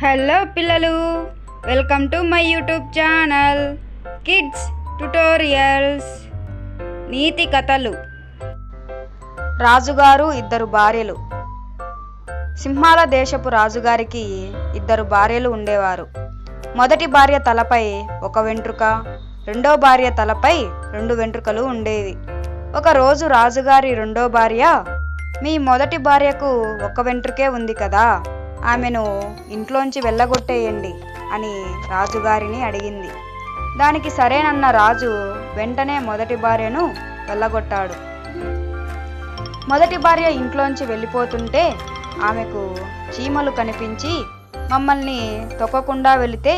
Hello పిల్లలు, welcome to my YouTube channel kids tutorials. నీతి కథలు. రాజుగారు ఇద్దరు భార్యలు. సింహాల దేశపు రాజుగారికి ఇద్దరు భార్యలు ఉండేవారు. మొదటి భార్య తలపై ఒక వెంట్రుక, రెండో భార్య తలపై 2 వెంట్రుకలు ఉండేవి. ఒకరోజు రాజుగారి రెండో భార్య, మీ మొదటి భార్యకు ఒక వెంట్రుకే ఉంది కదా, ఆమెను ఇంట్లోంచి వెళ్ళగొట్టేయండి అని రాజుగారిని అడిగింది. దానికి సరేనన్న రాజు వెంటనే మొదటి భార్యను వెళ్ళగొట్టాడు. మొదటి భార్య ఇంట్లోంచి వెళ్ళిపోతుంటే ఆమెకు చీమలు కనిపించి, మమ్మల్ని తొక్కకుండా వెళితే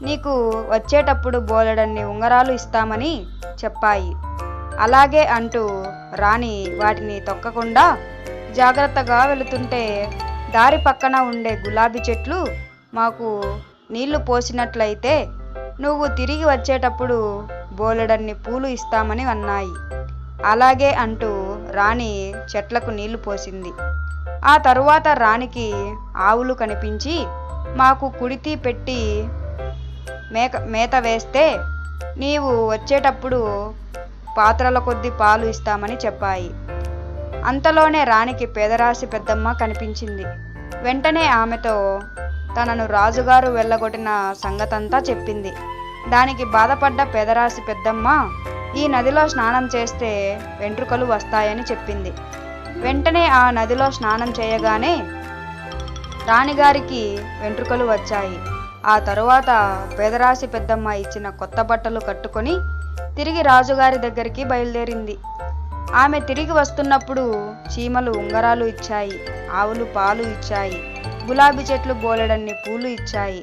నీకు వచ్చేటప్పుడు బోలెడన్ని ఉంగరాలు ఇస్తామని చెప్పాయి. అలాగే అంటూ రాణి వాటిని తొక్కకుండా జాగ్రత్తగా వెళుతుంటే దారి పక్కన ఉండే గులాబీ చెట్లు మాకు నీళ్లు పోసినట్లయితే నువ్వు తిరిగి వచ్చేటప్పుడు బోలెడన్ని పూలు ఇస్తామని అన్నాయి. అలాగే అంటూ రాణి చెట్లకు నీళ్లు పోసింది. ఆ తరువాత రాణికి ఆవులు కనిపించి, మాకు కుడితి పెట్టి మేత వేస్తే నీవు వచ్చేటప్పుడు పాత్రల కొద్ది పాలు ఇస్తామని చెప్పాయి. అంతలోనే రాణికి పేదరాశి పెద్దమ్మ కనిపించింది. వెంటనే ఆమెతో తనను రాజుగారు వెళ్ళగొట్టిన సంగతంతా చెప్పింది. దానికి బాధపడ్డ పేదరాశి పెద్దమ్మ, ఈ నదిలో స్నానం చేస్తే వెంట్రుకలు వస్తాయని చెప్పింది. వెంటనే ఆ నదిలో స్నానం చేయగానే రాణిగారికి వెంట్రుకలు వచ్చాయి. ఆ తరువాత పేదరాశి పెద్దమ్మ ఇచ్చిన కొత్త బట్టలు కట్టుకొని తిరిగి రాజుగారి దగ్గరికి బయలుదేరింది. ఆమె తిరిగి వస్తున్నప్పుడు చీమలు ఉంగరాలు ఇచ్చాయి, ఆవులు పాలు ఇచ్చాయి, గులాబీ చెట్లు బోలెడన్ని పూలు ఇచ్చాయి.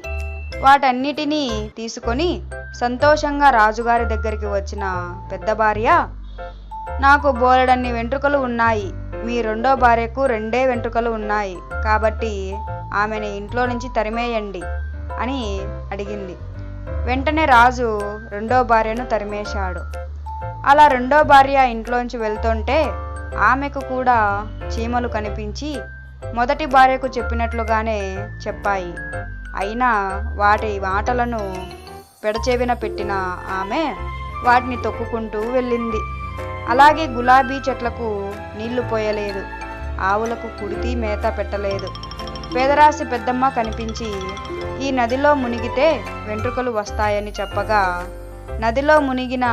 వాటన్నిటినీ తీసుకొని సంతోషంగా రాజుగారి దగ్గరికి వచ్చిన పెద్ద భార్య, నాకు బోలెడన్ని వెంట్రుకలు ఉన్నాయి, మీ రెండో భార్యకు 2 వెంట్రుకలు ఉన్నాయి, కాబట్టి ఆమెని ఇంట్లో నుంచి తరిమేయండి అని అడిగింది. వెంటనే రాజు రెండో భార్యను తరిమేశాడు. అలా రెండో భార్య ఇంట్లోంచి వెళ్తుంటే ఆమెకు కూడా చీమలు కనిపించి మొదటి భార్యకు చెప్పినట్లుగానే చెప్పాయి. అయినా వాటి మాటలను పెడచెవిన పెట్టిన ఆమె వాటిని తొక్కుకుంటూ వెళ్ళింది. అలాగే గులాబీ చెట్లకు నీళ్లు పోయలేదు, ఆవులకు కుడితి మేత పెట్టలేదు. పేదరాశి పెద్దమ్మ కనిపించి, ఈ నదిలో మునిగితే వెంట్రుకలు వస్తాయని చెప్పగా నదిలో మునిగిన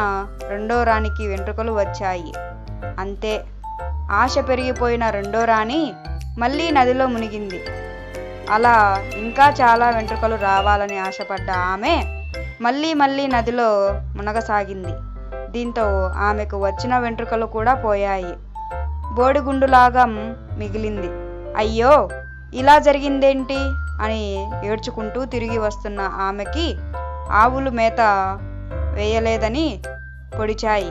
రెండో రాణికి వెంట్రుకలు వచ్చాయి. అంతే, ఆశ పెరిగిపోయిన రెండో రాణి మళ్ళీ నదిలో మునిగింది. అలా ఇంకా చాలా వెంట్రుకలు రావాలని ఆశపడ్డ ఆమె మళ్ళీ నదిలో మునగసాగింది. దీంతో ఆమెకు వచ్చిన వెంట్రుకలు కూడా పోయాయి, బోడిగుండులాగా మిగిలింది. అయ్యో, ఇలా జరిగిందేంటి అని ఏడ్చుకుంటూ తిరిగి వస్తున్న ఆమెకి ఆవులు మేత వేయలేదని పొడిచాయి,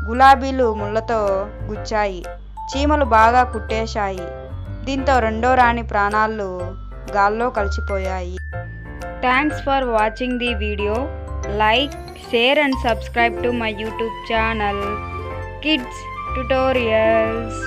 గులాబీలు ముళ్ళతో గుచ్చాయి, చీమలు బాగా కుట్టేశాయి. దీంతో రెండో రాణి ప్రాణాలు గాల్లో కలిసిపోయాయి. Thanks for watching the video. Like, share and subscribe to my YouTube channel kids tutorials.